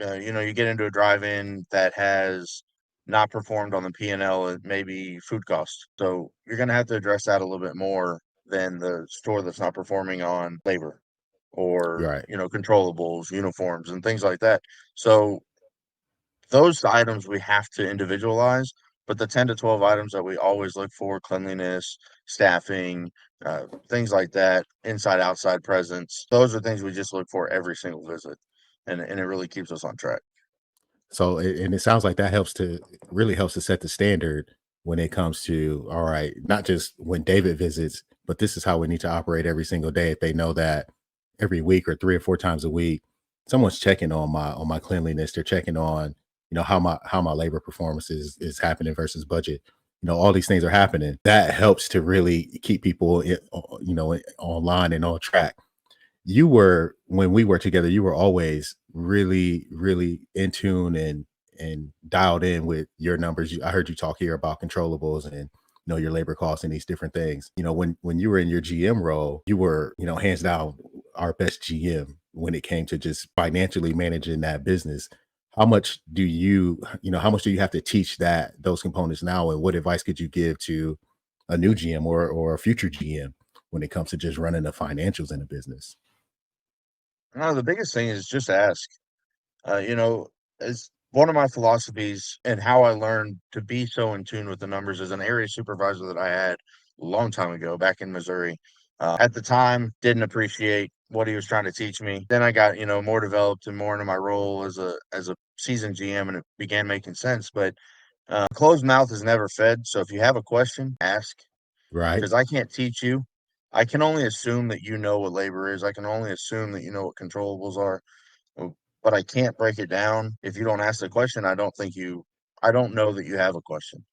You get into a drive-in that has not performed on the P&L at maybe food costs. So you're going to have to address that a little bit more than the store that's not performing on labor or, Right. controllables, uniforms, and things like that. So those items we have to individualize, but the 10 to 12 items that we always look for, cleanliness, staffing, things like that, inside outside presence, those are things we just look for every single visit. And it really keeps us on track. So, and it sounds like that helps to really helps to set the standard when it comes to, all right, not just when David visits, but this is how we need to operate every single day. If they know that every week or 3 or 4 times a week, someone's checking on my cleanliness, they're checking on, how my labor performance is happening versus budget. All these things are happening. That helps to really keep people, online and on track. You were when we were together, you were always really, really in tune and dialed in with your numbers. I heard you talk here about controllables and your labor costs and these different things. When you were in your GM role, you were, hands down our best GM when it came to just financially managing that business. How much do you have to teach those components now? And what advice could you give to a new GM or a future GM when it comes to just running the financials in a business? No, the biggest thing is just ask. You know, as one of my philosophies and how I learned to be so in tune with the numbers as an area supervisor that I had a long time ago back in Missouri. At the time, didn't appreciate what he was trying to teach me. Then I got, more developed and more into my role as a seasoned GM, and it began making sense. But closed mouth is never fed. So if you have a question, ask, Right. because I can't teach you. I can only assume that you know what labor is. I can only assume that you know what controllables are, but I can't break it down. If you don't ask the question, I don't know that you have a question.